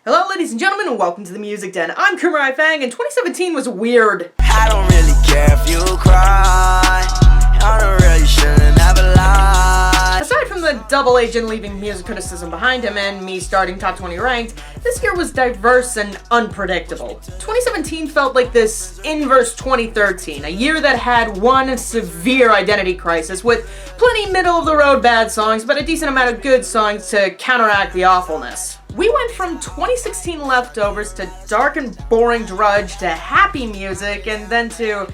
Hello ladies and gentlemen and welcome to the Music Den. I'm Kumerai Fang and 2017 was weird. I don't really care if you cry. I don't really shouldn't have a lie. Aside from the double agent leaving music criticism behind him and me starting top 20 ranked, this year was diverse and unpredictable. 2017 felt like this inverse 2013, a year that had one severe identity crisis with plenty middle-of-the-road bad songs but a decent amount of good songs to counteract the awfulness. We went from 2016 leftovers to dark and boring drudge to happy music and then to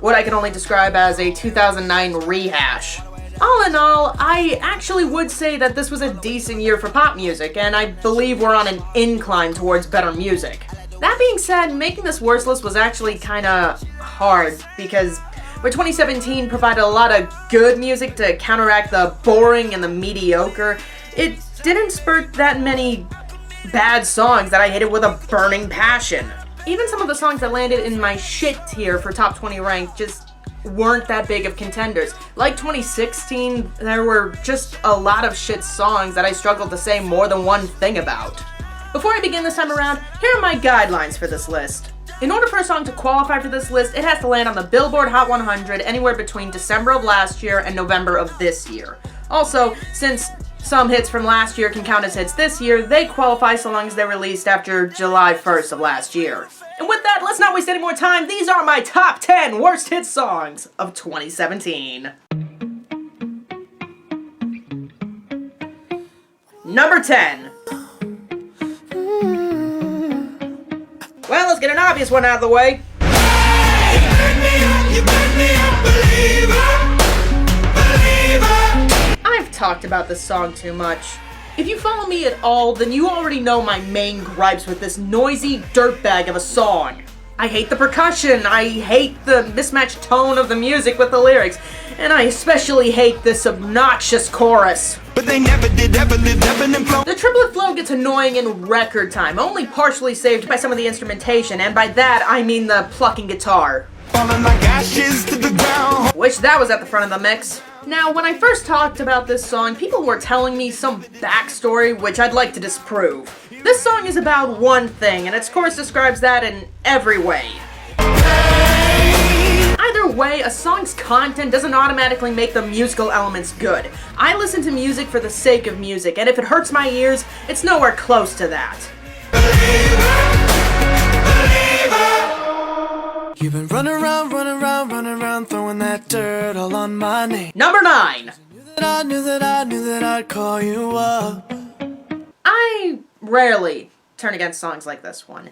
what I can only describe as a 2009 rehash. All in all, I actually would say that this was a decent year for pop music, and I believe we're on an incline towards better music. That being said, making this worst list was actually kinda hard, because where 2017 provided a lot of good music to counteract the boring and the mediocre, it didn't spurt that many bad songs that I hated with a burning passion. Even some of the songs that landed in my shit tier for top 20 ranked just weren't that big of contenders. Like 2016, there were just a lot of shit songs that I struggled to say more than one thing about. Before I begin this time around, here are my guidelines for this list. In order for a song to qualify for this list, it has to land on the Billboard Hot 100 anywhere between December of last year and November of this year. Also, since some hits from last year can count as hits this year, they qualify so long as they're released after July 1st of last year. And with that, let's not waste any more time. These are my top 10 worst hit songs of 2017. Number 10. Well, let's get an obvious one out of the way. I've talked about this song too much. If you follow me at all, then you already know my main gripes with this noisy dirtbag of a song. I hate the percussion, I hate the mismatched tone of the music with the lyrics, and I especially hate this obnoxious chorus. But they never did, ever lived, ever implode. The triplet flow gets annoying in record time, only partially saved by some of the instrumentation, and by that I mean the plucking guitar. Falling like ashes to the ground. Wish that was at the front of the mix. Now, when I first talked about this song, people were telling me some backstory which I'd like to disprove. This song is about one thing, and its chorus describes that in every way. Either way, a song's content doesn't automatically make the musical elements good. I listen to music for the sake of music, and if it hurts my ears, it's nowhere close to that. You've been running around, throwing that dirt all on my name. Number 9. I knew that I'd call you up. I rarely turn against songs like this one.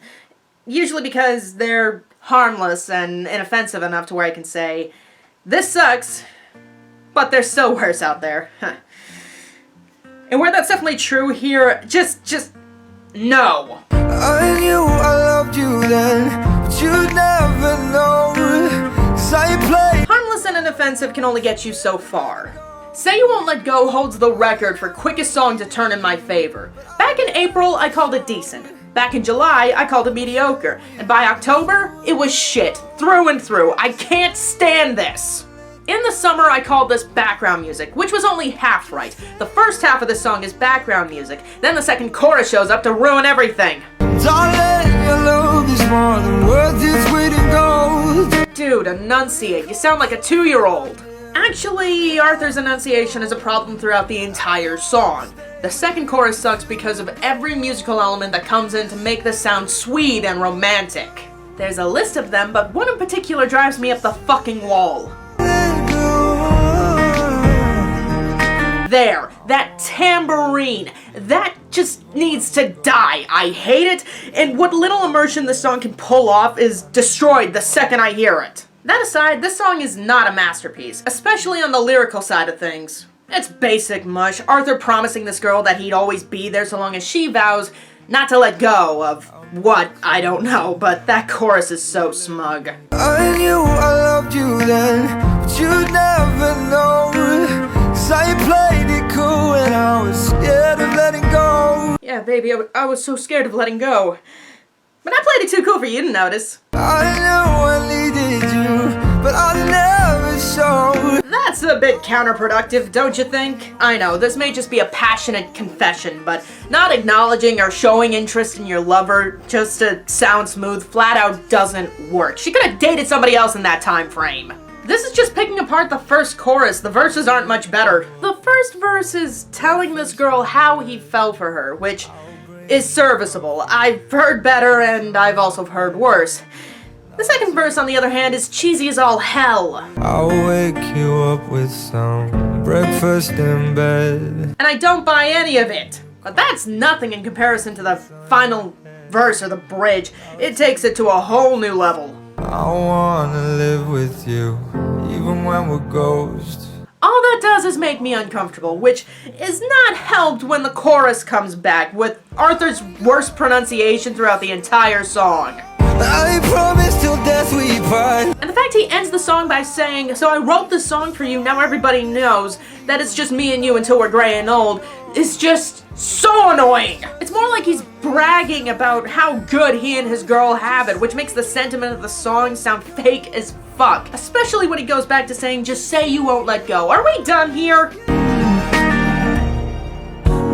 Usually because they're harmless and inoffensive enough to where I can say, this sucks, but there's still worse out there. And where that's definitely true here, just no. I knew I loved you then, but you'd never know, 'cause I played. Harmless and inoffensive can only get you so far. Say You Won't Let Go holds the record for quickest song to turn in my favor. Back in April, I called it decent. Back in July, I called it mediocre. And by October, it was shit. Through and through. I can't stand this. In the summer, I called this background music, which was only half right. The first half of the song is background music, then the second chorus shows up to ruin everything. Darling, your love is more than worth its weight in gold. Dude, enunciate. You sound like a 2-year-old. Actually, Arthur's enunciation is a problem throughout the entire song. The second chorus sucks because of every musical element that comes in to make this sound sweet and romantic. There's a list of them, but one in particular drives me up the fucking wall. There, that tambourine, that just needs to die. I hate it, and what little immersion this song can pull off is destroyed the second I hear it. That aside, this song is not a masterpiece, especially on the lyrical side of things. It's basic mush, Arthur promising this girl that he'd always be there so long as she vows not to let go of what, I don't know, but that chorus is so smug. I knew I loved you then, but you'd never know, 'cause I played it cool and I was scared of letting go. Yeah, baby, I was so scared of letting go. But I played it too cool for you to notice. I know I needed you, but I never showed. That's a bit counterproductive, don't you think? I know, this may just be a passionate confession, but not acknowledging or showing interest in your lover just to sound smooth flat out doesn't work. She could have dated somebody else in that time frame. This is just picking apart the first chorus. The verses aren't much better. The first verse is telling this girl how he fell for her, which is serviceable. I've heard better and I've also heard worse. The second verse, on the other hand, is cheesy as all hell. I'll wake you up with some breakfast in bed. And I don't buy any of it. But that's nothing in comparison to the final verse or the bridge. It takes it to a whole new level. I wanna live with you, even when we're ghosts. All that does is make me uncomfortable, which is not helped when the chorus comes back, with Arthur's worst pronunciation throughout the entire song. I promise till death we part. And the fact he ends the song by saying, "So I wrote this song for you, now everybody knows that it's just me and you until we're gray and old," is just so annoying. It's more like he's bragging about how good he and his girl have it, which makes the sentiment of the song sound fake as fuck. Especially when he goes back to saying, "Just say you won't let go." Are we done here?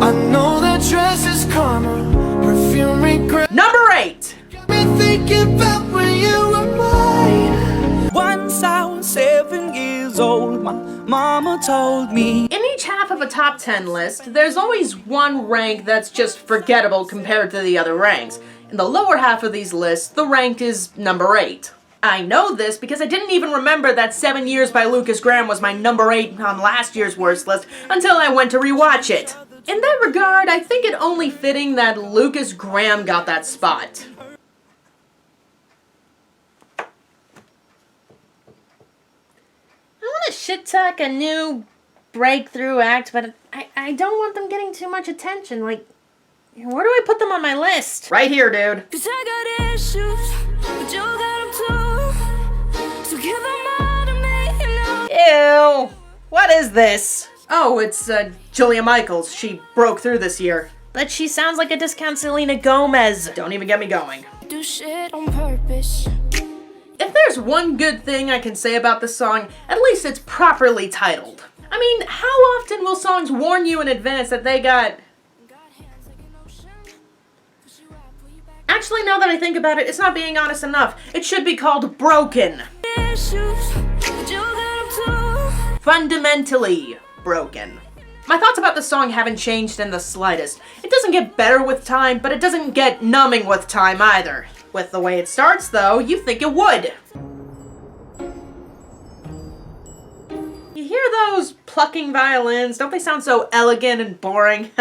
I know that dress is karma, perfume regret. Number 8. Me thinking about when you were mine. Once I was 7 years old, my mama told me. In each half of a top 10 list, there's always one rank that's just forgettable compared to the other ranks. In the lower half of these lists, the rank is number 8. I know this because I didn't even remember that 7 Years by Lucas Graham was my number 8 on last year's worst list until I went to rewatch it. In that regard, I think it only fitting that Lucas Graham got that spot. I want to shit talk a new breakthrough act, but I don't want them getting too much attention. Like, where do I put them on my list? Right here, dude. 'Cause I got issues, but you got them too. So give them all to me, you know. Ew. What is this? Oh, it's Julia Michaels. She broke through this year. But she sounds like a discount Selena Gomez. Don't even get me going. Do shit on purpose. If there's one good thing I can say about this song, at least it's properly titled. I mean, how often will songs warn you in advance that they got... Actually, now that I think about it, it's not being honest enough. It should be called Broken. Issues, but you got them too. Fundamentally broken. My thoughts about the song haven't changed in the slightest. It doesn't get better with time, but it doesn't get numbing with time either. With the way it starts, though, you think it would. You hear those plucking violins? Don't they sound so elegant and boring?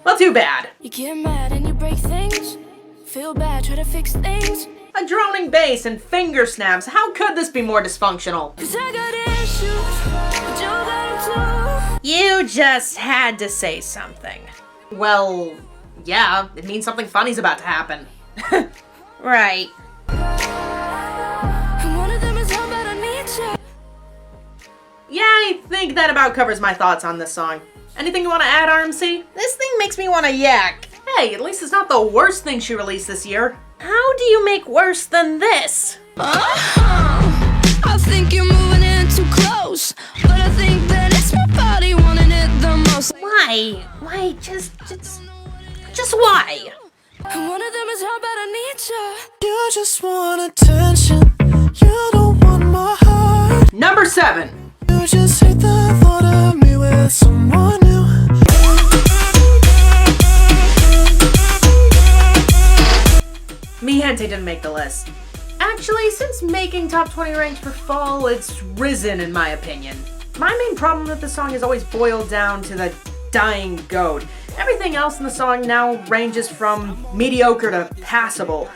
Well, too bad. You get mad and you break things. Feel bad, try to fix things. A droning bass and finger snaps. How could this be more dysfunctional? 'Cause I got issues, but you got them too. You just had to say something. Well, yeah, it means something funny's about to happen. Right. And one of them is how bad I need you. Yeah, I think that about covers my thoughts on this song. Anything you want to add, RMC? This thing makes me want to yak. Hey, at least it's not the worst thing she released this year. How do you make worse than this? I think you're moving in too close, but I think that it's my body wanting it the most. Why? Why? Just why? And one of them is how bad I need you. You just want attention. You don't want my heart. Number 7. You just hate the thought of me with someone new. Mi Gente didn't make the list. Actually, since making top 20 ranks for fall, it's risen in my opinion. My main problem with the song has always boiled down to the dying goat. Everything else in the song now ranges from mediocre to passable.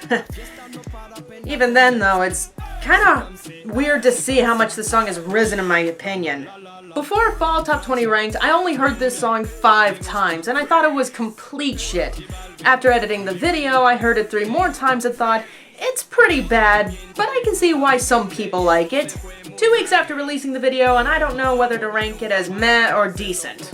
Even then though, it's kinda weird to see how much the song has risen in my opinion. Before Fall Top 20 ranked, I only heard this song 5 times, and I thought it was complete shit. After editing the video, I heard it 3 more times and thought, it's pretty bad, but I can see why some people like it. 2 weeks after releasing the video, and I don't know whether to rank it as meh or decent.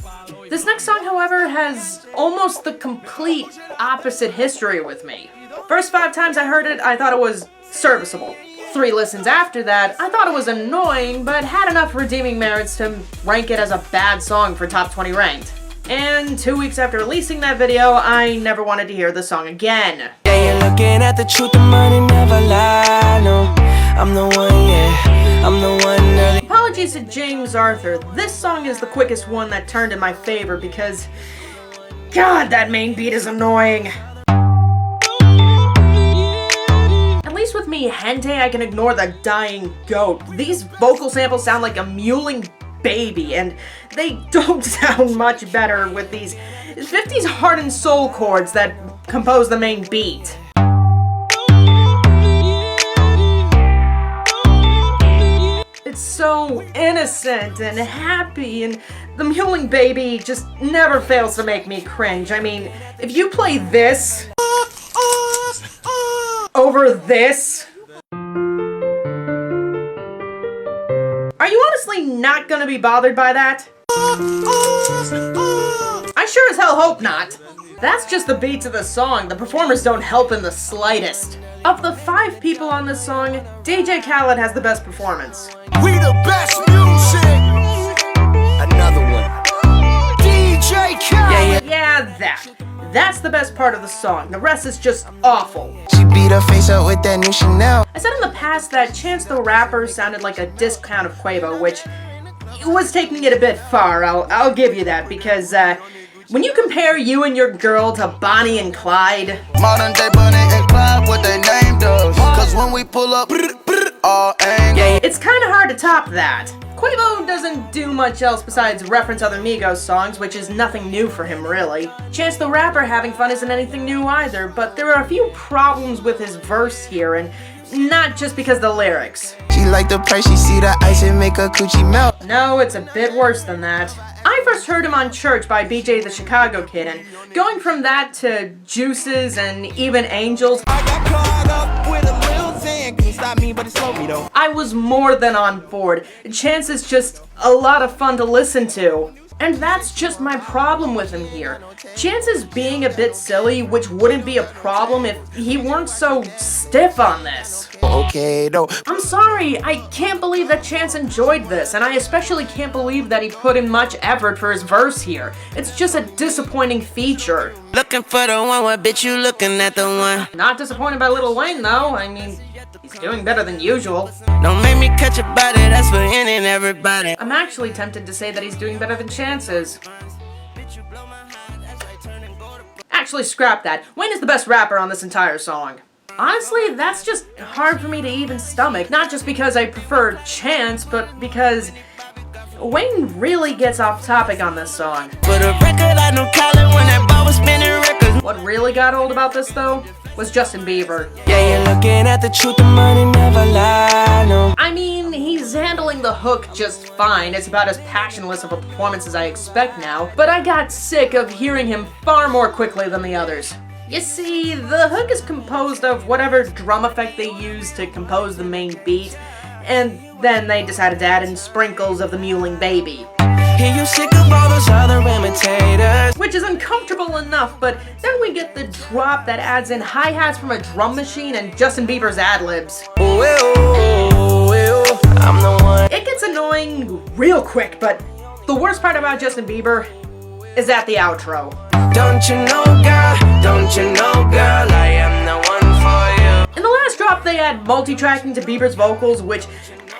This next song, however, has almost the complete opposite history with me. First 5 times I heard it, I thought it was serviceable. 3 listens after that, I thought it was annoying, but had enough redeeming merits to rank it as a bad song for Top 20 Ranked. And 2 weeks after releasing that video, I never wanted to hear the song again. Yeah, you're looking at the truth, the money never lie. No, I'm the one, yeah, I'm the one. Apologies to James Arthur, this song is the quickest one that turned in my favor because, God, that main beat is annoying. At least with Me Gente, I can ignore the dying goat. These vocal samples sound like a mewling baby, and they don't sound much better with these 50s heart and soul chords that compose the main beat. It's so innocent and happy, and the mewling baby just never fails to make me cringe. I mean, if you play this over this, are you honestly not gonna be bothered by that? I sure as hell hope not. That's just the beats of the song. The performers don't help in the slightest. Of the 5 people on this song, DJ Khaled has the best performance. We the best music. Another one. DJ Khaled. Yeah, that's the best part of the song. The rest is just awful. She beat her face up with that new Chanel. I said in the past that Chance the Rapper sounded like a discount of Quavo, which was taking it a bit far. I'll give you that, because when you compare You and Your Girl to Bonnie and Clyde, Modern day Bonnie and Clyde, what they named us. Cause when we pull up, all angles. it's kind of hard to top that. Quavo doesn't do much else besides reference other Migos songs, which is nothing new for him, really. Chance the Rapper having fun isn't anything new either, but there are a few problems with his verse here, and not just because of the lyrics. She like the price, she see the ice and make her coochie melt. No, it's a bit worse than that. I first heard him on Church by BJ the Chicago Kid, and going from that to Juices and even Angels, I got caught up with a little thing, couldn't stop me, but it slowed me though. I was more than on board. Chance is just a lot of fun to listen to. And that's just my problem with him here. Chance is being a bit silly, which wouldn't be a problem if he weren't so stiff on this. Okay though. I'm sorry, I can't believe that Chance enjoyed this, and I especially can't believe that he put in much effort for his verse here. It's just a disappointing feature. Looking for the one, what bitch you looking at the one? Not disappointed by Lil Wayne though, I mean, he's doing better than usual. Don't make me catch a body, that's for any and everybody. I'm actually tempted to say that he's doing better than Chance is. Actually, scrap that. Wayne is the best rapper on this entire song. Honestly, that's just hard for me to even stomach. Not just because I prefer Chance, but because Wayne really gets off topic on this song. For the record, I know Colin when that ball was spinning records. What really got old about this, though, was Justin Bieber. Yeah, you're looking at the truth, the money never lie, no. I mean, he's handling the hook just fine. It's about as passionless of a performance as I expect now, but I got sick of hearing him far more quickly than the others. You see, the hook is composed of whatever drum effect they used to compose the main beat, and then they decided to add in sprinkles of the mewling baby. Hear you sick of all those other imitators. Which is uncomfortable enough, but then we get the drop that adds in hi-hats from a drum machine and Justin Bieber's ad-libs. I'm the one. It gets annoying real quick, but the worst part about Justin Bieber is at the outro. Don't you know, girl? Don't you know, girl? I am the one for you. In the last drop, they add multi-tracking to Bieber's vocals, which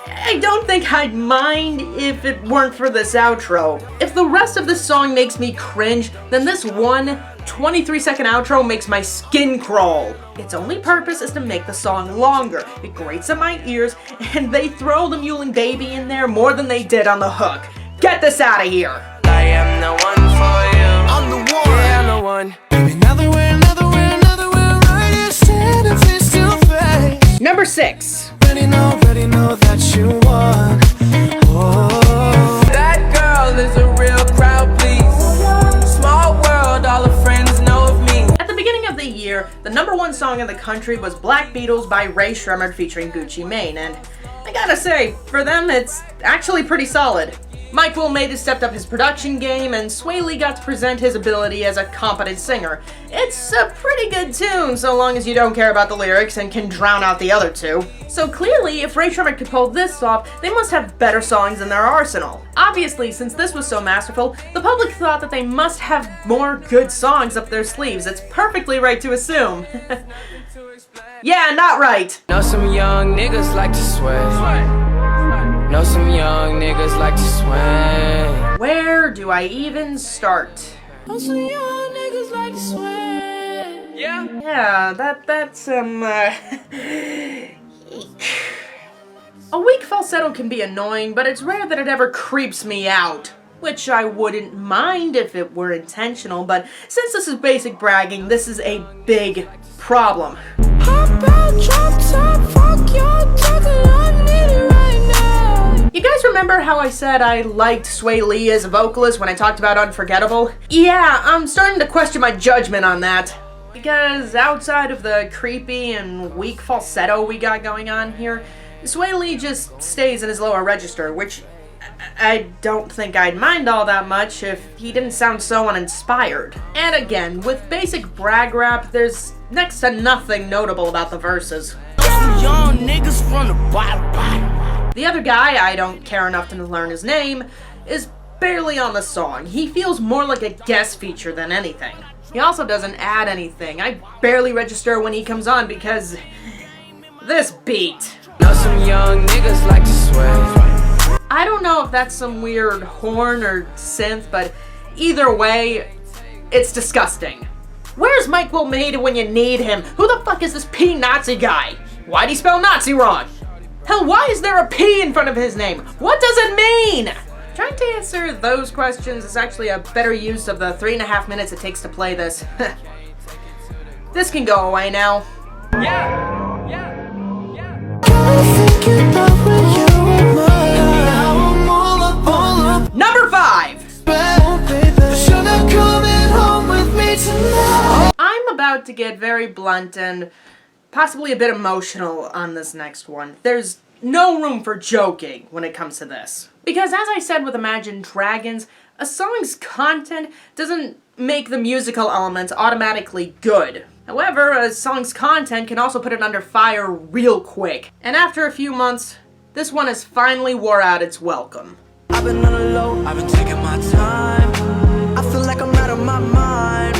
I don't think I'd mind if it weren't for this outro. If the rest of this song makes me cringe, then this one 23-second outro makes my skin crawl. Its only purpose is to make the song longer. It grates on my ears, and they throw the mewling baby in there more than they did on the hook. Get this out of here. I am the one for you. I'm the one. Yeah, I'm the one. Baby, another way, right here, standing face to face. Number 6. Already know that you won. Oh. That girl is a real crowd, please. Small world, all her friends know of me. At the beginning of the year, the #1 song in the country was Black Beatles by Ray Shremmerd featuring Gucci Mane, and I gotta say, for them, it's actually pretty solid. Mike Will made has stepped up his production game, and Sway Lee got to present his ability as a competent singer. It's a pretty good tune, so long as you don't care about the lyrics and can drown out the other two. So clearly, if Ray Shremmer could pull this off, they must have better songs in their arsenal. Obviously, since this was so masterful, the public thought that they must have more good songs up their sleeves. It's perfectly right to assume. Yeah, not right. Know some young niggas like to sway. Know some young niggas like to sway. Where do I even start? Know some young niggas like to sway. Yeah, that's A weak falsetto can be annoying, but it's rare that it ever creeps me out. Which I wouldn't mind if it were intentional, but since this is basic bragging, this is a big problem. Hop out, drop top, fuck your talking, I need it right now. You guys remember how I said I liked Sway Lee as a vocalist when I talked about Unforgettable? Yeah, I'm starting to question my judgment on that. Because outside of the creepy and weak falsetto we got going on here, Sway Lee just stays in his lower register, which I don't think I'd mind all that much if he didn't sound so uninspired. And again, with basic brag rap, there's next to nothing notable about the verses. Young niggas from the bottom. The other guy, I don't care enough to learn his name, is barely on the song. He feels more like a guest feature than anything. He also doesn't add anything. I barely register when he comes on because this beat. Know some young niggas like to sway. I don't know if that's some weird horn or synth, but either way, it's disgusting. Where's Mike Will made when you need him? Who the fuck is this P-Nazi guy? Why'd he spell Nazi wrong? Hell, why is there a P in front of his name? What does it mean? Trying to answer those questions is actually a better use of the 3.5 minutes it takes to play this. This can go away now. Number 5! I'm about to get very blunt and possibly a bit emotional on this next one. There's no room for joking when it comes to this. Because as I said with Imagine Dragons, a song's content doesn't make the musical elements automatically good. However, a song's content can also put it under fire real quick. And after a few months, this one has finally wore out its welcome. I've been on the low, I've been taking my time. I feel like I'm out of my mind.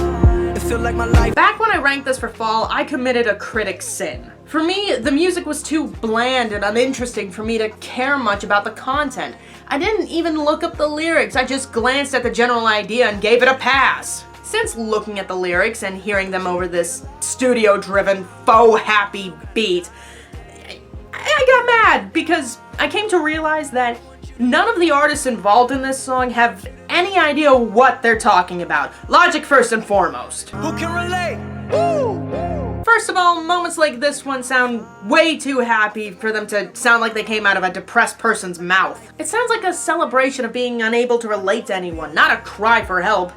It feel like my life. Back when I ranked this for fall, I committed a critic sin. For me, the music was too bland and uninteresting for me to care much about the content. I didn't even look up the lyrics, I just glanced at the general idea and gave it a pass. Since looking at the lyrics and hearing them over this studio-driven, faux-happy beat, I got mad because I came to realize that none of the artists involved in this song have any idea what they're talking about. Logic first and foremost. Who can relate? Woo! First of all, moments like this one sound way too happy for them to sound like they came out of a depressed person's mouth. It sounds like a celebration of being unable to relate to anyone, not a cry for help.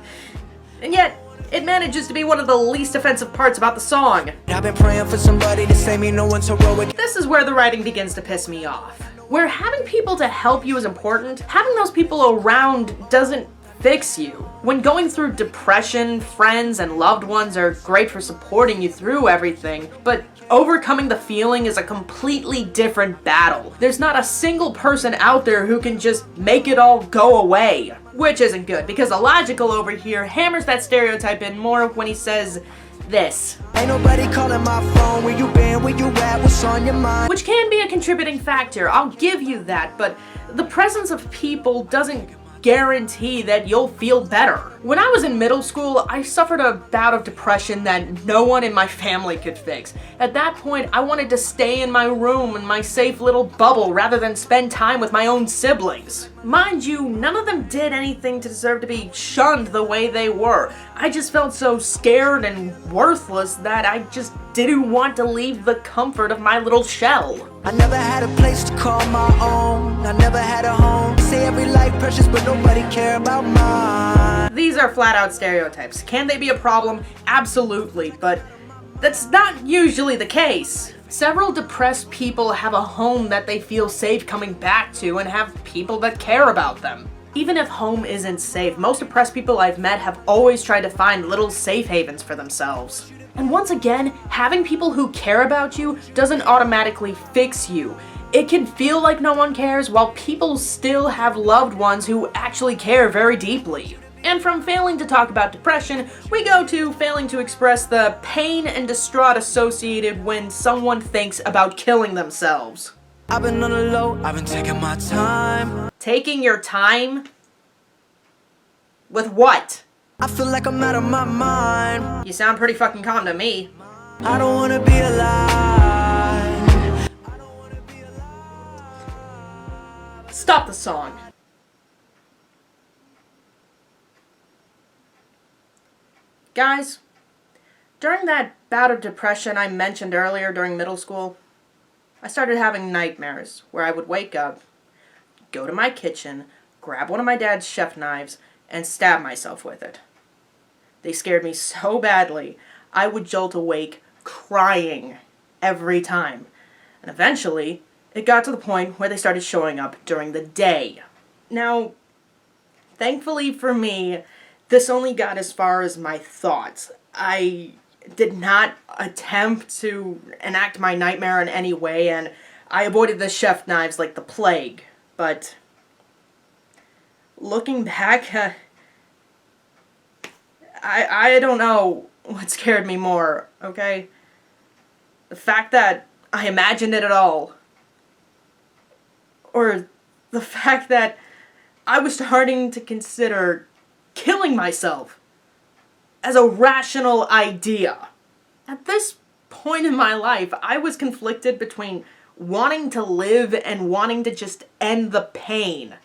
And yet, it manages to be one of the least offensive parts about the song. I've been praying for somebody to save me, no one's heroic. This is where the writing begins to piss me off. Where having people to help you is important, having those people around doesn't fix you. When going through depression, friends and loved ones are great for supporting you through everything, but overcoming the feeling is a completely different battle. There's not a single person out there who can just make it all go away. Which isn't good, because Illogical over here hammers that stereotype in more when he says this. Ain't nobody calling my phone. Where you been? Where you at? What's on your mind? Which can be a contributing factor, I'll give you that, but the presence of people doesn't guarantee that you'll feel better. When I was in middle school, I suffered a bout of depression that no one in my family could fix. At that point, I wanted to stay in my room in my safe little bubble rather than spend time with my own siblings. Mind you, none of them did anything to deserve to be shunned the way they were. I just felt so scared and worthless that I just didn't want to leave the comfort of my little shell. I never had a place to call my own. I never had a home. Say every life precious, but nobody care about mine. These are flat out stereotypes. Can they be a problem? Absolutely, but that's not usually the case. Several depressed people have a home that they feel safe coming back to and have people that care about them. Even if home isn't safe, most depressed people I've met have always tried to find little safe havens for themselves. And once again, having people who care about you doesn't automatically fix you. It can feel like no one cares while people still have loved ones who actually care very deeply. And from failing to talk about depression, we go to failing to express the pain and distraught associated when someone thinks about killing themselves. I've been on the low, I've been taking my time. Taking your time? With what? I feel like I'm out of my mind. You sound pretty fucking calm to me. I don't wanna be alive. Stop the song. Guys, during that bout of depression I mentioned earlier during middle school, I started having nightmares where I would wake up, go to my kitchen, grab one of my dad's chef knives, and stab myself with it. They scared me so badly, I would jolt awake crying every time. And eventually, it got to the point where they started showing up during the day. Now, thankfully for me, this only got as far as my thoughts. I did not attempt to enact my nightmare in any way, and I avoided the chef knives like the plague. But looking back, I don't know what scared me more, okay? The fact that I imagined it at all, or the fact that I was starting to consider killing myself as a rational idea. At this point in my life, I was conflicted between wanting to live and wanting to just end the pain.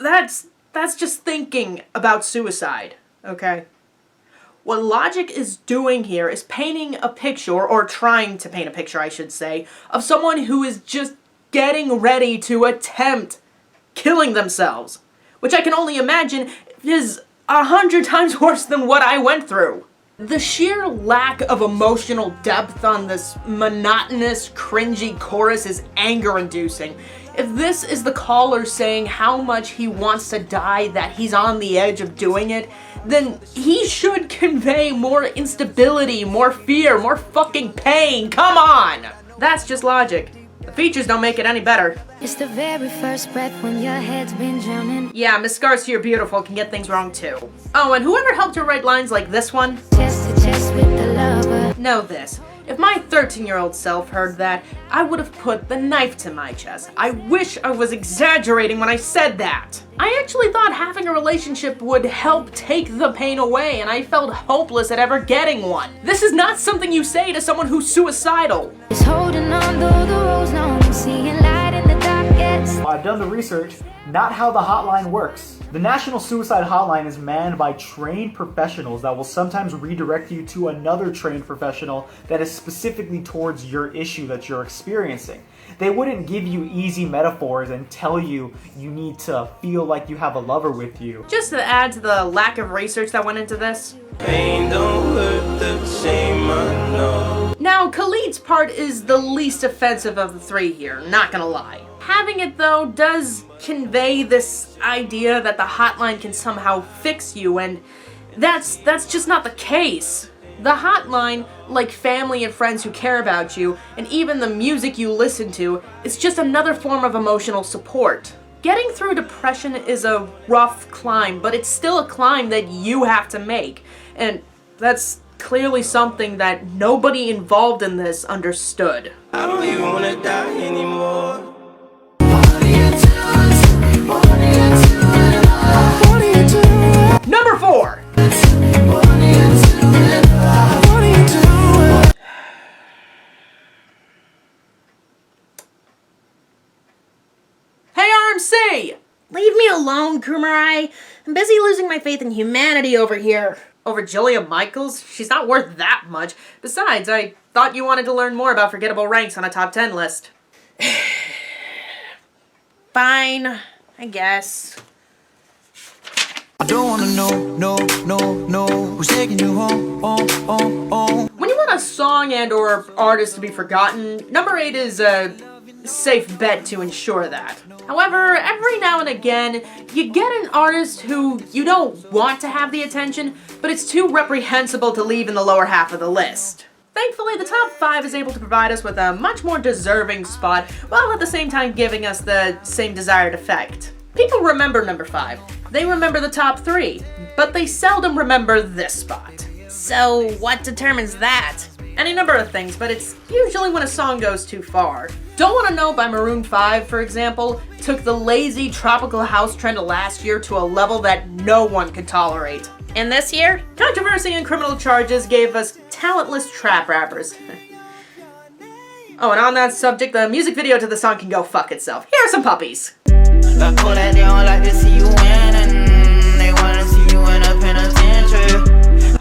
That's just thinking about suicide, okay? What logic is doing here is painting a picture, or trying to paint a picture, I should say, of someone who is just getting ready to attempt killing themselves, which I can only imagine is 100 times worse than what I went through. The sheer lack of emotional depth on this monotonous, cringy chorus is anger-inducing. If this is the caller saying how much he wants to die, that he's on the edge of doing it, then he should convey more instability, more fear, more fucking pain. Come on! That's just logic. The features don't make it any better. It's the very first breath when your head's been drowning. Yeah, Miss Garcia You're Beautiful can get things wrong too. Oh, and whoever helped her write lines like this one, Chest to chest with the lover. know this. If my 13-year-old self heard that, I would have put the knife to my chest. I wish I was exaggerating when I said that. I actually thought having a relationship would help take the pain away, and I felt hopeless at ever getting one. This is not something you say to someone who's suicidal. Is holding on though the road's known. Seeing light in the darkest. I've done the research, not how the hotline works. The National Suicide Hotline is manned by trained professionals that will sometimes redirect you to another trained professional that is specifically towards your issue that you're experiencing. They wouldn't give you easy metaphors and tell you you need to feel like you have a lover with you. Just to add to the lack of research that went into this, Pain don't hurt the same, I know. now, Khalid's part is the least offensive of the three here, not gonna lie. Having it, though, does convey this idea that the hotline can somehow fix you, and that's just not the case. The hotline, like family and friends who care about you, and even the music you listen to, is just another form of emotional support. Getting through depression is a rough climb, but it's still a climb that you have to make, and that's clearly something that nobody involved in this understood. I don't even wanna die anymore. Number 4! Hey RMC! Leave me alone, Kumerai. I'm busy losing my faith in humanity over here. Over Julia Michaels? She's not worth that much. Besides, I thought you wanted to learn more about forgettable ranks on a top 10 list. Fine, I guess. I don't wanna know who's taking you home. When you want a song and or artist to be forgotten, number 8 is safe bet to ensure that. However, every now and again, you get an artist who you don't want to have the attention, but it's too reprehensible to leave in the lower half of the list. Thankfully, the top 5 is able to provide us with a much more deserving spot, while at the same time giving us the same desired effect. People remember number 5. They remember the top 3, but they seldom remember this spot. So, what determines that? Any number of things, but it's usually when a song goes too far. Don't Wanna Know by Maroon 5, for example, took the lazy tropical house trend of last year to a level that no one could tolerate. And this year, controversy and criminal charges gave us talentless trap rappers. Oh, and on that subject, the music video to the song can go fuck itself. Here are some puppies.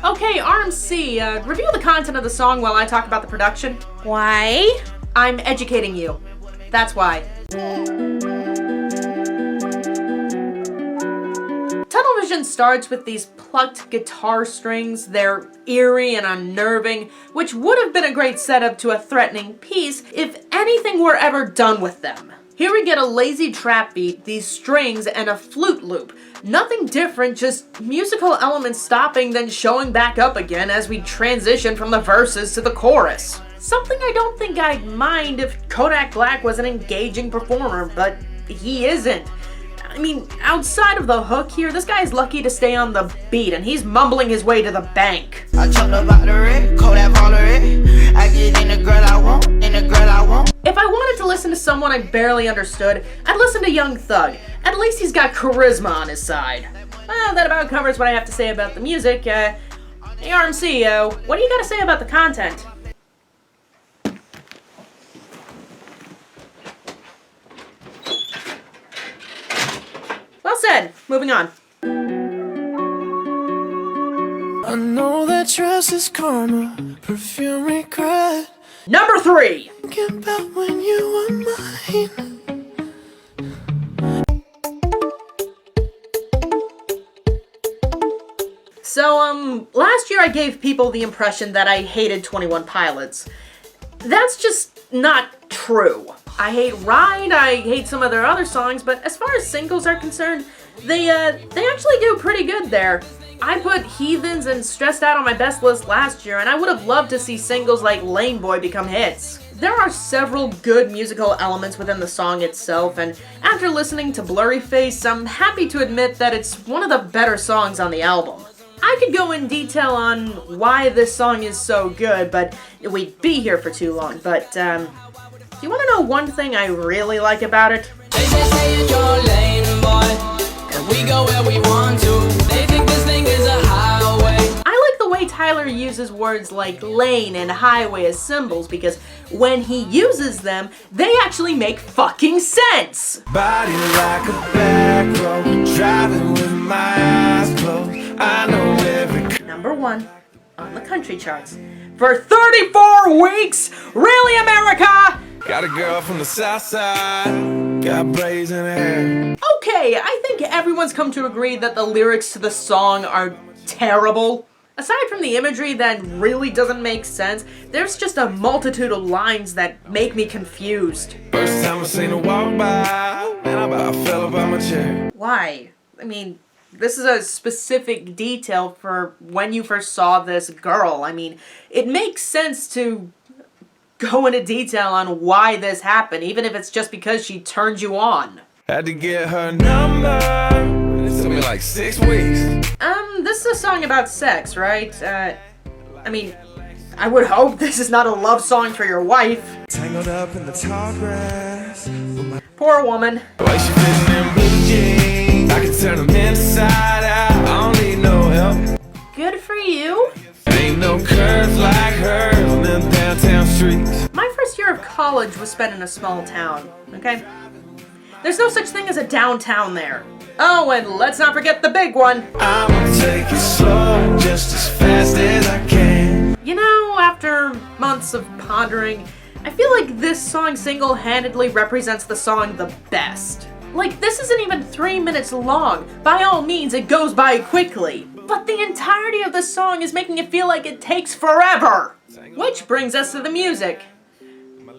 Okay, RMC, review the content of the song while I talk about the production. Why? I'm educating you. That's why. Tunnel Vision starts with these plucked guitar strings. They're eerie and unnerving, which would have been a great setup to a threatening piece if anything were ever done with them. Here we get a lazy trap beat, these strings, and a flute loop. Nothing different, just musical elements stopping then showing back up again as we transition from the verses to the chorus. Something I don't think I'd mind if Kodak Black was an engaging performer, but he isn't. I mean, outside of the hook here, this guy's lucky to stay on the beat, and he's mumbling his way to the bank. I jumped about the red, Kodak all the red. I get in the girl I want, in the girl I want. If I wanted to listen to someone I barely understood, I'd listen to Young Thug. At least he's got charisma on his side. Well, that about covers what I have to say about the music. Hey RMC, what do you gotta say about the content? Well said. Moving on. I know that trust is karma, perfume regret. Number 3. Think about when you were mine. So, last year I gave people the impression that I hated 21 Pilots. That's just not true. I hate Ride, I hate some of their other songs, but as far as singles are concerned, they actually do pretty good there. I put Heathens and Stressed Out on my best list last year, and I would have loved to see singles like Lane Boy become hits. There are several good musical elements within the song itself, and after listening to Blurry Face, I'm happy to admit that it's one of the better songs on the album. I could go in detail on why this song is so good, but we'd be here for too long. But, do you want to know one thing I really like about it? They just say it's your lane, boy, and we go where we want to. They think this thing is a highway. I like the way Tyler uses words like lane and highway as symbols because when he uses them, they actually make fucking sense. Body like a back road, driving with my eyes closed. I know every. Number 1 on the country charts for 34 weeks. Really, America? Got a girl from the south side, got braids in her hair. Okay, I think everyone's come to agree that the lyrics to the song are terrible. Aside from the imagery that really doesn't make sense, there's just a multitude of lines that make me confused. First time I seen her walk by, man, I about fell about my chair. Why? I mean, this is a specific detail for when you first saw this girl. I mean, it makes sense to go into detail on why this happened, even if it's just because she turned you on. Had to get her number. It took me like 6 weeks. This is a song about sex, right? I mean, I would hope this is not a love song for your wife. Tangled up in the tall grass. Poor woman. The way she fitting in blue jeans, I can turn them inside out. I don't need no help. Good for you. Ain't no curves like hers on them downtown streets. My first year of college was spent in a small town, okay? There's no such thing as a downtown there. Oh, and let's not forget the big one. I'ma take it slow, just as fast as I can. You know, after months of pondering, I feel like this song single-handedly represents the song the best. Like, this isn't even 3 minutes long. By all means, it goes by quickly. But the entirety of the song is making it feel like it takes forever. Which brings us to the music.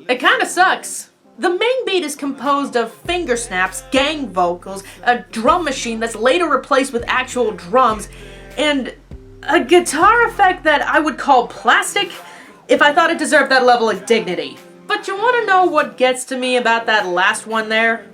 It kinda sucks. The main beat is composed of finger snaps, gang vocals, a drum machine that's later replaced with actual drums, and a guitar effect that I would call plastic if I thought it deserved that level of dignity. But you want to know what gets to me about that last one there?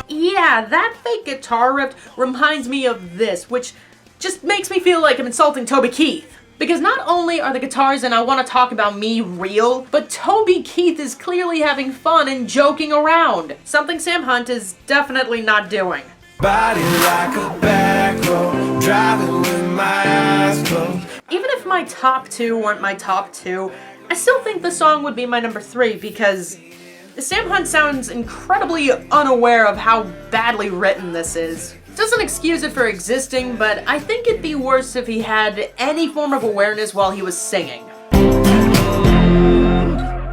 Yeah, that fake guitar riff reminds me of this, which just makes me feel like I'm insulting Toby Keith. Because not only are the guitars in I Wanna Talk About Me real, but Toby Keith is clearly having fun and joking around. Something Sam Hunt is definitely not doing. Body like a back road, driving with my eyes closed. Even if my top two weren't my top two, I still think the song would be my number 3 because Sam Hunt sounds incredibly unaware of how badly written this is. Doesn't excuse it for existing, but I think it'd be worse if he had any form of awareness while he was singing.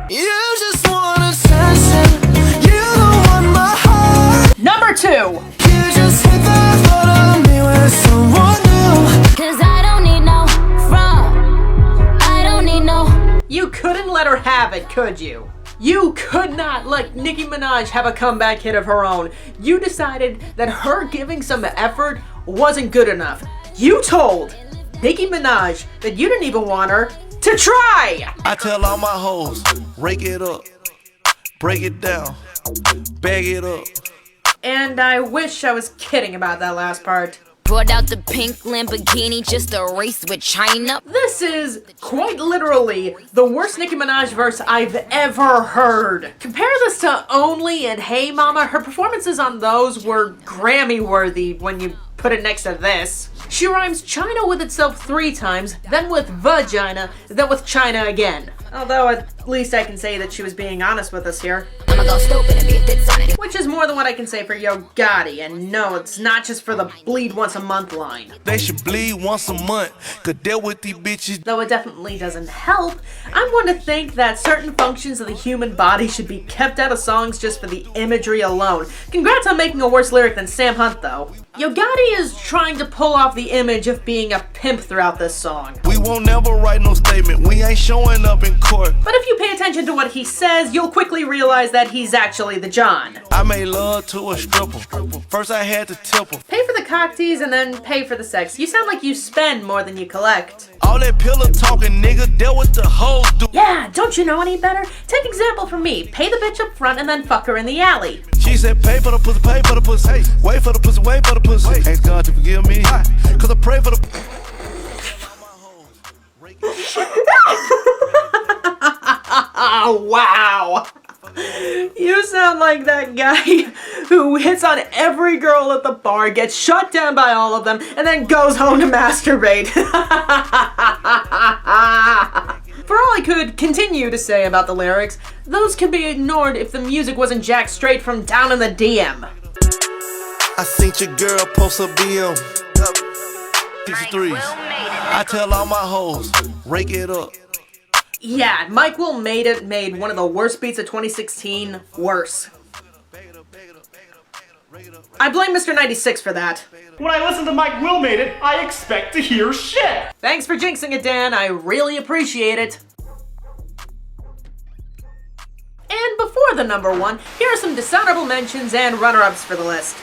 You just want attention, you don't want my heart. Number 2! You just hit the thought of me with someone new. Cause I don't need no front. I don't need no. You couldn't let her have it, could you? You could not let Nicki Minaj have a comeback hit of her own. You decided that her giving some effort wasn't good enough. You told Nicki Minaj that you didn't even want her to try! I tell all my hoes, rake it up, break it down, bag it up. And I wish I was kidding about that last part. Brought out the pink Lamborghini just to race with China. This is, quite literally, the worst Nicki Minaj verse I've ever heard. Compare this to Only and Hey Mama. Her performances on those were Grammy-worthy when you put it next to this. She rhymes China with itself 3 times, then with vagina, then with China again. Although at least I can say that she was being honest with us here. I'ma go stupid and be a tits on it. Which is more than what I can say for Yo Gotti, and no, it's not just for the bleed once a month line. They should bleed once a month, could deal with these bitches. Though it definitely doesn't help, I'm one to think that certain functions of the human body should be kept out of songs just for the imagery alone. Congrats on making a worse lyric than Sam Hunt, though. Yo Gotti is trying to pull off the image of being a pimp throughout this song. We won't never write no statement, we ain't showing up in court. But if you pay attention to what he says, you'll quickly realize that he's actually the John. I made love to a stripper, first I had to tip her. Pay for the cock tease and then pay for the sex. You sound like you spend more than you collect. All that pillow talking, nigga, dealt with the hoes do. Yeah, don't you know any better? Take example from me. Pay the bitch up front and then fuck her in the alley. She said pay for the pussy, pay for the pussy. Hey, wait for the pussy, wait for the pussy. Ask God to forgive me, cause I pray for the... Oh, wow. You sound like that guy who hits on every girl at the bar, gets shut down by all of them, and then goes home to masturbate. For all I could continue to say about the lyrics, those could be ignored if the music wasn't jacked straight from down in the DM. I seen your girl post a BM. These threes. I tell all my hoes, rake it up. Yeah, Mike Will Made It made one of the worst beats of 2016 worse. I blame Mr. 96 for that. When I listen to Mike Will Made It, I expect to hear shit. Thanks for jinxing it, Dan. I really appreciate it. And before the number 1, here are some dishonorable mentions and runner-ups for the list.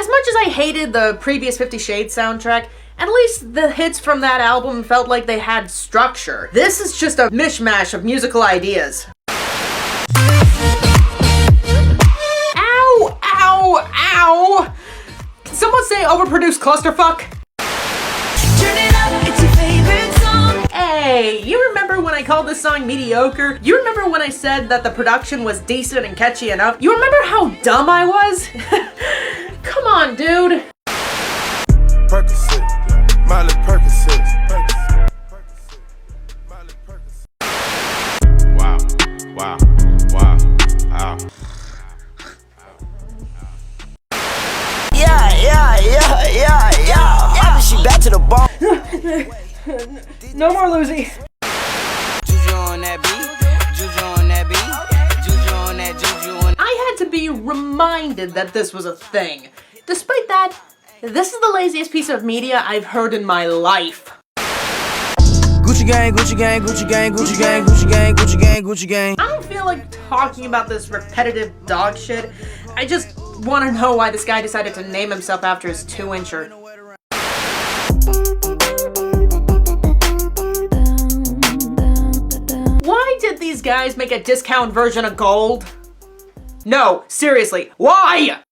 As much as I hated the previous 50 Shades soundtrack, at least the hits from that album felt like they had structure. This is just a mishmash of musical ideas. Ow! Ow! Ow! Can someone say overproduced clusterfuck? Turn it up, it's your favorite song. Hey, you remember when I called this song mediocre? You remember when I said that the production was decent and catchy enough? You remember how dumb I was? Come on, dude. Percocet, Miley Percocet. Wow, wow, wow, wow. Yeah. She back to the ball. No more Lucy. Juju on that beat. Juju on that beat. Juju on that juju on. I had to be minded that this was a thing. Despite that, this is the laziest piece of media I've heard in my life. Gucci gang, Gucci gang, Gucci gang, Gucci gang, Gucci gang, Gucci gang, Gucci gang. I don't feel like talking about this repetitive dog shit. I just want to know why this guy decided to name himself after his 2-incher. Why did these guys make a discount version of gold? No, seriously, why?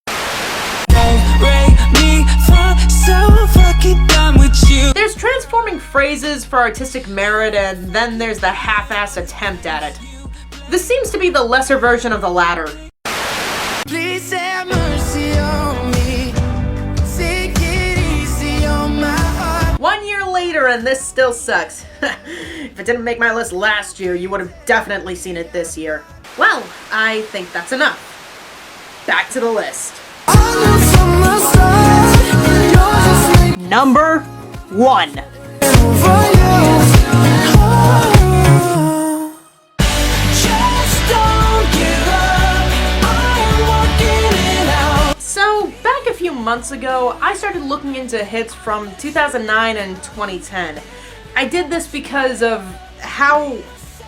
There's transforming phrases for artistic merit, and then there's the half-assed attempt at it. This seems to be the lesser version of the latter. Please have mercy on me. Take it easy on my heart. 1 year later, and this still sucks. If it didn't make my list last year, you would have definitely seen it this year. Well, I think that's enough. Back to the list. Number 1. So, back a few months ago, I started looking into hits from 2009 and 2010. I did this because of how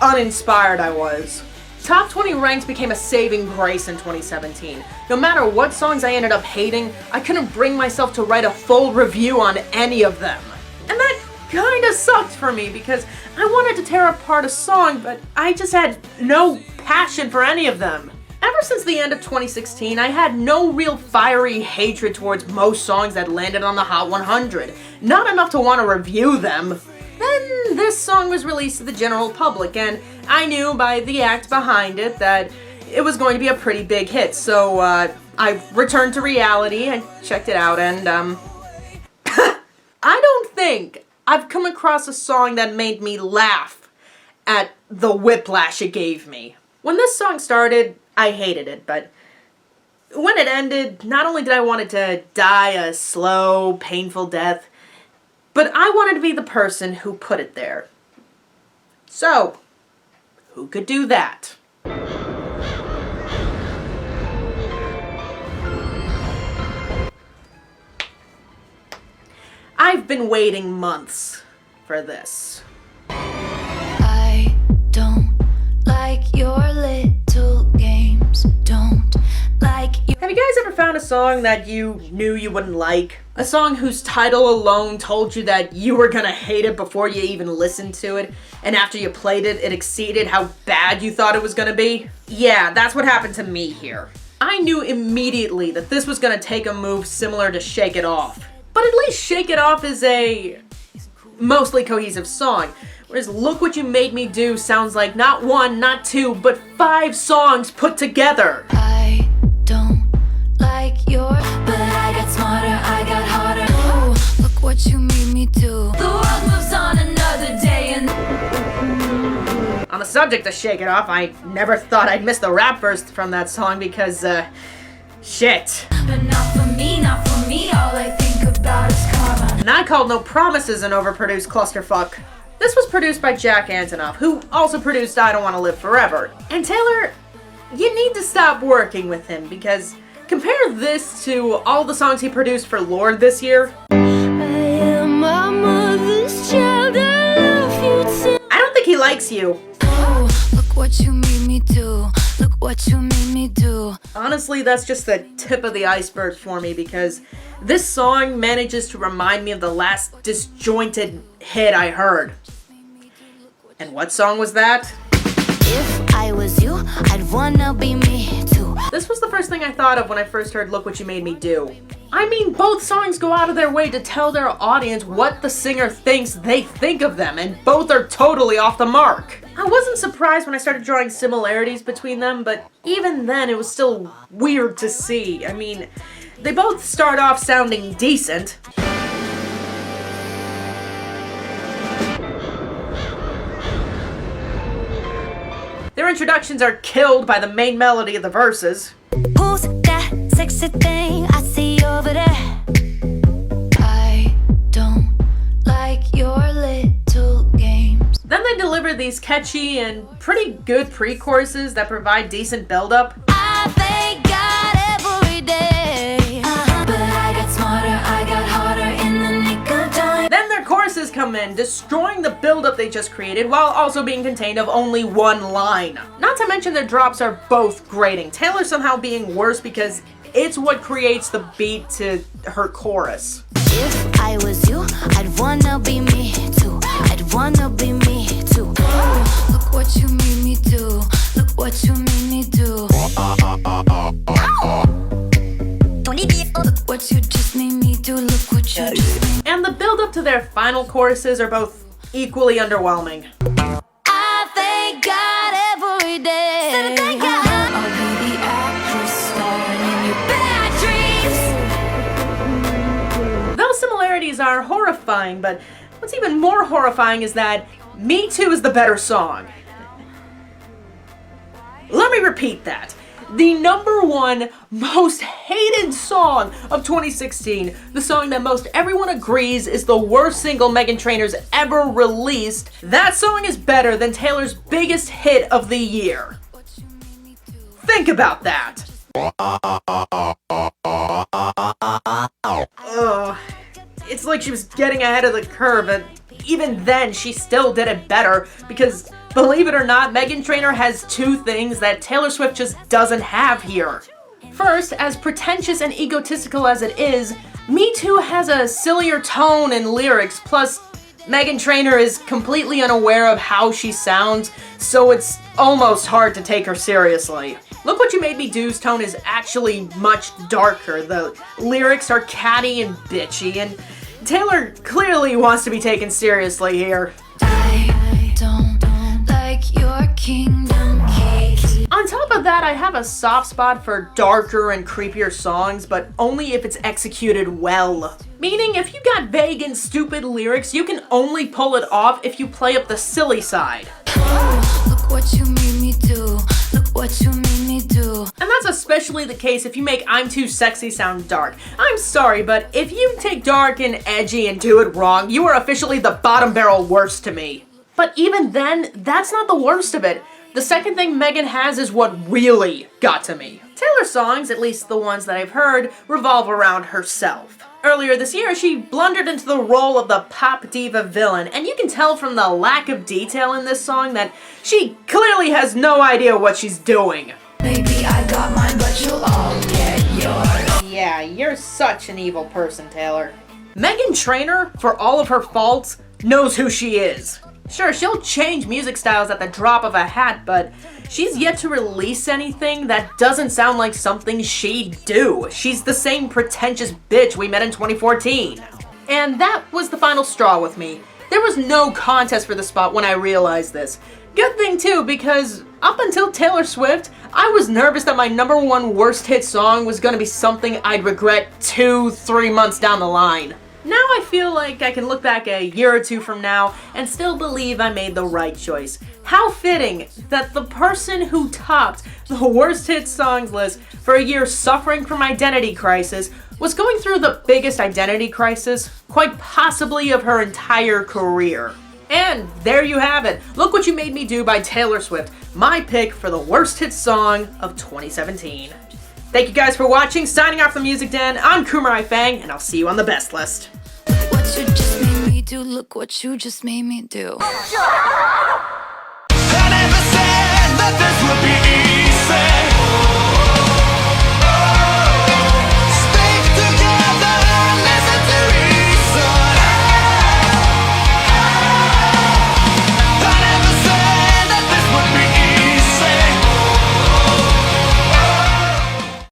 uninspired I was. Top 20 Ranked became a saving grace in 2017. No matter what songs I ended up hating, I couldn't bring myself to write a full review on any of them. And that kinda sucked for me because I wanted to tear apart a song, but I just had no passion for any of them. Ever since the end of 2016, I had no real fiery hatred towards most songs that landed on the Hot 100. Not enough to want to review them. Then this song was released to the general public, and I knew by the act behind it that it was going to be a pretty big hit, so I returned to reality and checked it out, and I don't think I've come across a song that made me laugh at the whiplash it gave me. When this song started, I hated it, but when it ended, not only did I want it to die a slow, painful death, but I wanted to be the person who put it there. So, who could do that? I've been waiting months for this. I don't like your little games. Don't like you. Have you guys ever found a song that you knew you wouldn't like? A song whose title alone told you that you were gonna hate it before you even listened to it, and after you played it, it exceeded how bad you thought it was gonna be? Yeah, that's what happened to me here. I knew immediately that this was gonna take a move similar to Shake It Off. But at least Shake It Off is a mostly cohesive song, whereas Look What You Made Me Do sounds like not 1, not 2, but 5 songs put together. I don't like your, but I got smarter, I got harder. Oh, look what you made me do. The world moves on another day and On the subject of Shake It Off, I never thought I'd miss the rap verse from that song because, shit. but not for me, not for me. All I think about is karma. And I called No Promises an overproduced clusterfuck. This was produced by Jack Antonoff, who also produced I Don't Want to Live Forever. And Taylor, you need to stop working with him because compare this to all the songs he produced for Lorde this year. I am my mother's child, I love you too. I don't think he likes you. Oh, look what you made me do. Look what you made me do. Honestly, that's just the tip of the iceberg for me because this song manages to remind me of the last disjointed hit I heard. And what song was that? If I was you, I'd wanna be me too. This was the first thing I thought of when I first heard Look What You Made Me Do. I mean, both songs go out of their way to tell their audience what the singer thinks they think of them, and both are totally off the mark. I wasn't surprised when I started drawing similarities between them, but even then it was still weird to see. I mean, they both start off sounding decent. Their introductions are killed by the main melody of the verses. Who's that sexy thing I see over there? I don't like your little games. Then they deliver these catchy and pretty good pre-choruses that provide decent build-up. I thank God every day. come in, destroying the build-up they just created while also being contained of only one line. Not to mention their drops are both grating, Taylor somehow being worse because it's what creates the beat to her chorus. If I was you, I'd wanna be me too. I'd wanna be me too. Look what you made me do. Look what you made me do. Look what you just made me do. Look what you just made me do. And the build-up to their final choruses are both equally underwhelming. I thank God every day. I'll be the actress starring in your bad dreams. Those similarities are horrifying, but what's even more horrifying is that Me Too is the better song. Let me repeat that. The #1 most hated song of 2016, the song that most everyone agrees is the worst single Meghan Trainor's ever released, that song is better than Taylor's biggest hit of the year. Think about that. It's like she was getting ahead of the curve, and even then she still did it better because, believe it or not, Meghan Trainor has two things that Taylor Swift just doesn't have here. First, as pretentious and egotistical as it is, Me Too has a sillier tone and lyrics, plus Meghan Trainor is completely unaware of how she sounds, so it's almost hard to take her seriously. Look What You Made Me Do's tone is actually much darker. The lyrics are catty and bitchy, and Taylor clearly wants to be taken seriously here. I don't like your kingdom keys. On top of that, I have a soft spot for darker and creepier songs, but only if it's executed well. Meaning, if you got vague and stupid lyrics, you can only pull it off if you play up the silly side. Look what you made me do. Look what you made me do. And that's especially the case if you make I'm Too Sexy sound dark. I'm sorry, but if you take dark and edgy and do it wrong, you are officially the bottom barrel worst to me. But even then, that's not the worst of it. The second thing Meghan has is what really got to me. Taylor's songs, at least the ones that I've heard, revolve around herself. Earlier this year, she blundered into the role of the pop diva villain, and you can tell from the lack of detail in this song that she clearly has no idea what she's doing. Maybe I got mine, but you'll all get yours. Yeah, you're such an evil person, Taylor. Meghan Trainor, for all of her faults, knows who she is. Sure, she'll change music styles at the drop of a hat, but she's yet to release anything that doesn't sound like something she'd do. She's the same pretentious bitch we met in 2014. And that was the final straw with me. There was no contest for the spot when I realized this. Good thing too, because up until Taylor Swift, I was nervous that my #1 worst hit song was gonna be something I'd regret 2-3 months down the line. Now I feel like I can look back a year or two from now and still believe I made the right choice. How fitting that the person who topped the worst hit songs list for a year suffering from identity crisis was going through the biggest identity crisis, quite possibly of her entire career. And there you have it. Look What You Made Me Do by Taylor Swift, my pick for the worst hit song of 2017. Thank you guys for watching. Signing off the Music Den, I'm Kumerai Fang, and I'll see you on the best list. What you just made me do. Look what you just made me do. I never said that this would be easy.